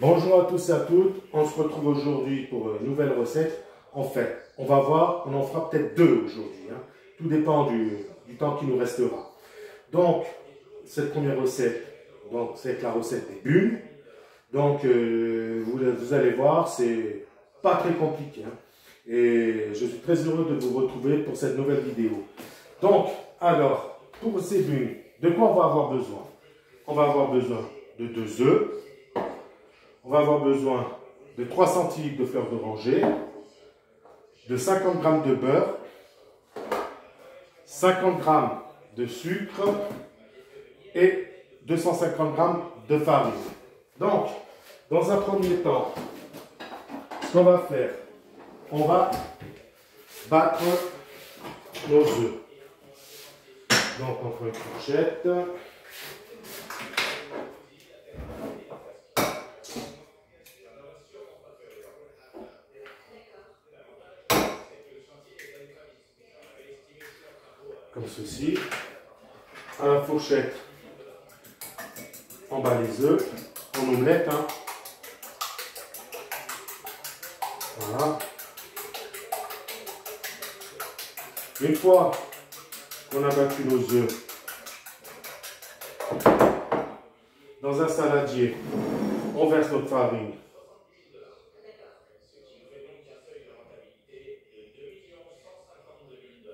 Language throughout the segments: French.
Bonjour à tous et à toutes, on se retrouve aujourd'hui pour une nouvelle recette. En fait, on va voir, on en fera peut-être deux aujourd'hui, hein. Tout dépend du temps qui nous restera. Donc, cette première recette, c'est la recette des bulles. Donc, vous allez voir, c'est pas très compliqué, hein. Et je suis très heureux de vous retrouver pour cette nouvelle vidéo. Donc, alors, pour ces bulles, de quoi on va avoir besoin? On va avoir besoin de 2 œufs. On va avoir besoin de 3 centilitres de fleur d'oranger, de 50 g de beurre, 50 g de sucre et 250 g de farine. Donc, dans un premier temps, ce qu'on va faire, on va battre nos œufs. Donc, on prend une fourchette. Comme ceci. À la fourchette, on bat les œufs en omelette, hein. Voilà. Une fois qu'on a battu nos œufs, dans un saladier, on verse notre farine.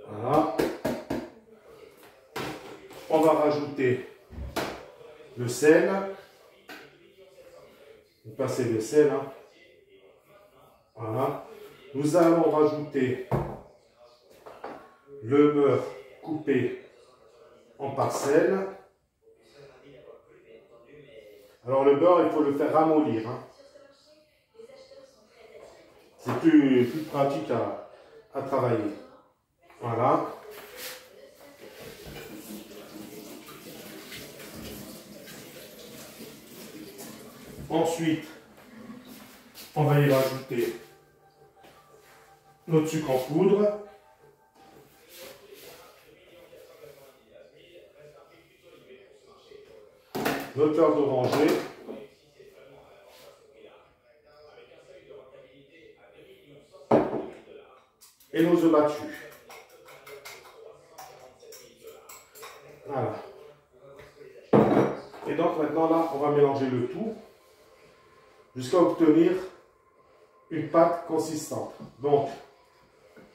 Voilà. On va rajouter le sel. Vous passez le sel, hein. Voilà. Nous allons rajouter le beurre coupé en parcelles. Alors le beurre, il faut le faire ramollir, hein. C'est plus pratique à travailler. Voilà. Ensuite, on va y rajouter notre sucre en poudre. Notre fleur d'oranger. Et nos œufs battus. Voilà. Et donc maintenant là, on va mélanger le tout jusqu'à obtenir une pâte consistante. Donc,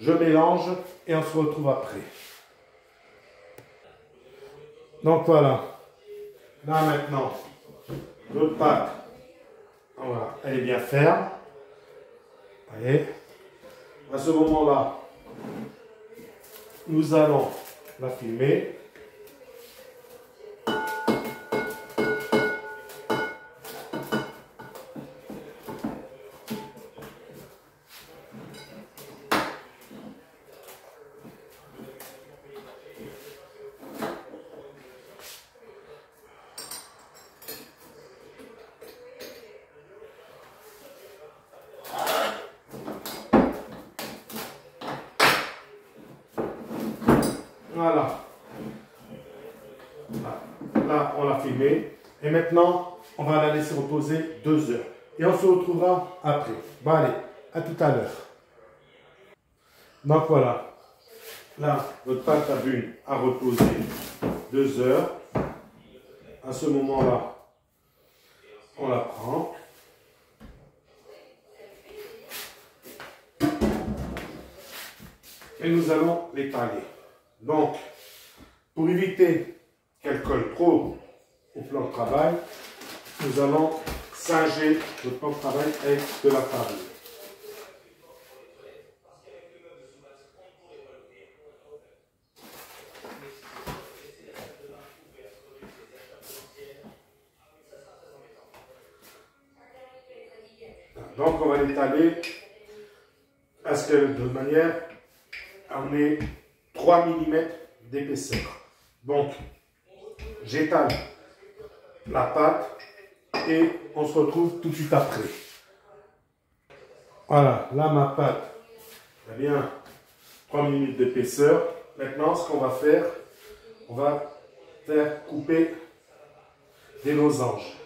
je mélange et on se retrouve après. Donc voilà. Là maintenant, notre pâte, voilà, elle est bien ferme. Allez. À ce moment-là, nous allons la filmer. Voilà. Là, on l'a filmé. Et maintenant, on va la laisser reposer 2 heures. Et on se retrouvera après. Bon, allez, à tout à l'heure. Donc voilà. Là, votre pâte à bulles a reposé 2 heures. À ce moment-là, on la prend. Et nous allons l'étaler. Donc, pour éviter qu'elle colle trop au plan de travail, nous allons singer notre plan de travail avec de la farine. Donc, on va l'étaler à ce que, de manière à en ait 3 mm d'épaisseur. Donc, j'étale la pâte et on se retrouve tout de suite après. Voilà, là ma pâte a bien 3 mm d'épaisseur. Maintenant, ce qu'on va faire, on va faire couper des losanges.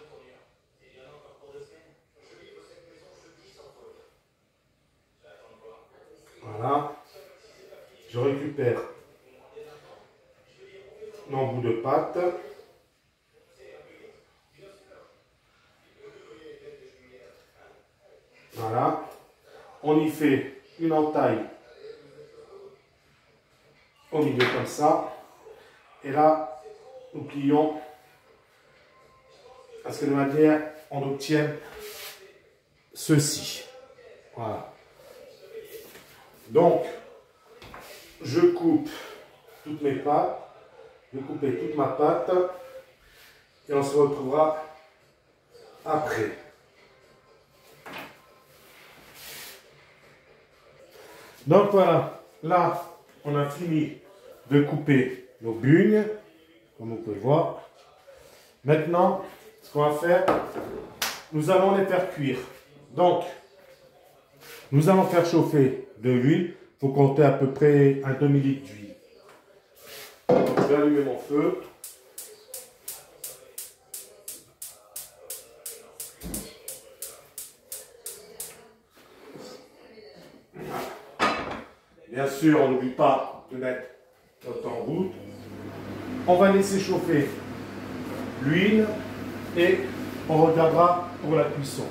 je récupère l'embout de pâte. Voilà. On y fait une entaille au milieu comme ça. Et là, nous plions parce que de manière on obtienne ceci. Voilà. Donc, je coupe toutes mes pâtes. Je vais couper toute ma pâte. Et on se retrouvera après. Donc voilà, là, on a fini de couper nos bugnes, comme vous pouvez voir. Maintenant, ce qu'on va faire, nous allons les faire cuire. Donc, nous allons faire chauffer de l'huile. Il faut compter à peu près un demi-litre d'huile. Je vais allumer mon feu. Bien sûr, on n'oublie pas de mettre notre embout. On va laisser chauffer l'huile et on regardera pour la cuisson.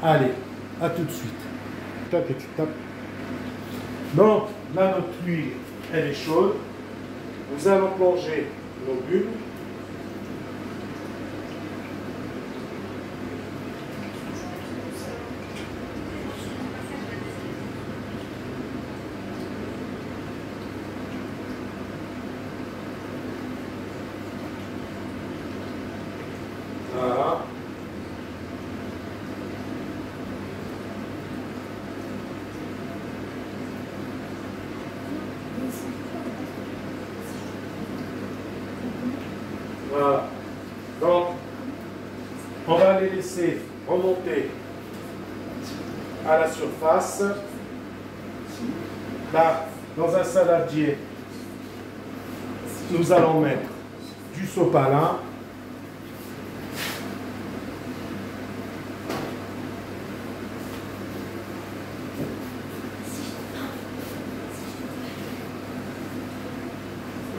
Allez, à tout de suite. Tape et tu tapes. Donc, là, notre huile, elle est chaude. Nous allons plonger nos bulles. Voilà. Voilà. Donc, on va les laisser remonter à la surface. Là, dans un saladier, nous allons mettre du sopalin.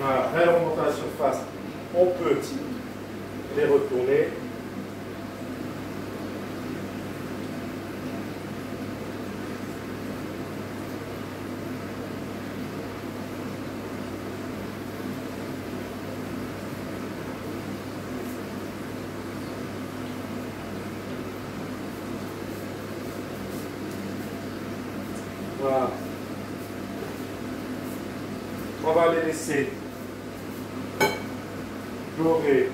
Voilà, elles remontent à la surface. On peut les retourner. Voilà. On va les laisser dorer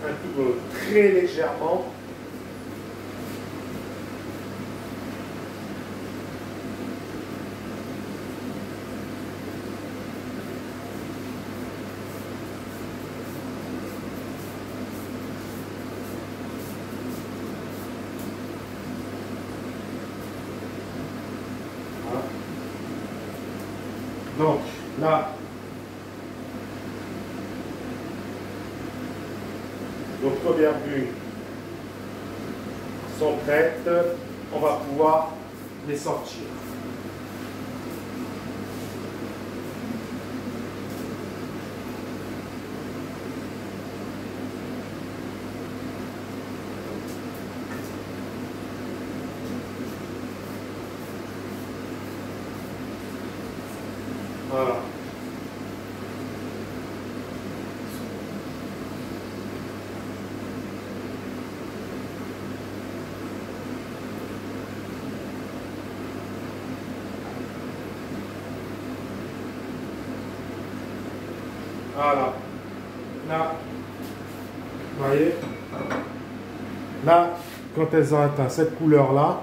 un tout très légèrement. Voilà. Donc là, nos premières bulles sont prêtes. On va pouvoir les sortir. Voilà. Voilà. Là, vous voyez, là, quand elles ont atteint cette couleur-là,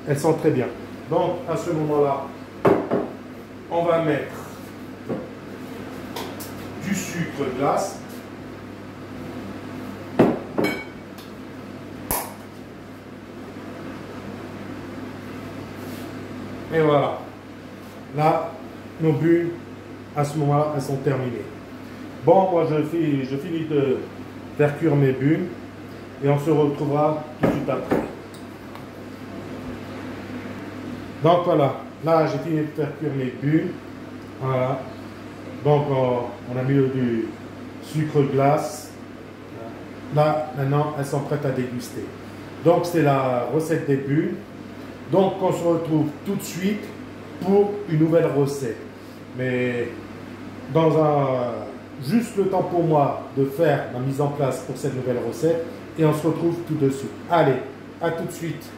elles sont très bien. Donc, à ce moment-là, on va mettre du sucre glace. Et voilà. Là, nos bulles, à ce moment-là, elles sont terminées. Bon, moi, je finis de faire cuire mes bulles et on se retrouvera tout de suite après. Donc voilà, là, j'ai fini de faire cuire mes bulles. Voilà. Donc, on a mis du sucre glace. Là, maintenant, elles sont prêtes à déguster. Donc, c'est la recette début. Donc, on se retrouve tout de suite pour une nouvelle recette. Mais juste le temps pour moi de faire ma mise en place pour cette nouvelle recette. Et on se retrouve tout de suite. Allez, à tout de suite.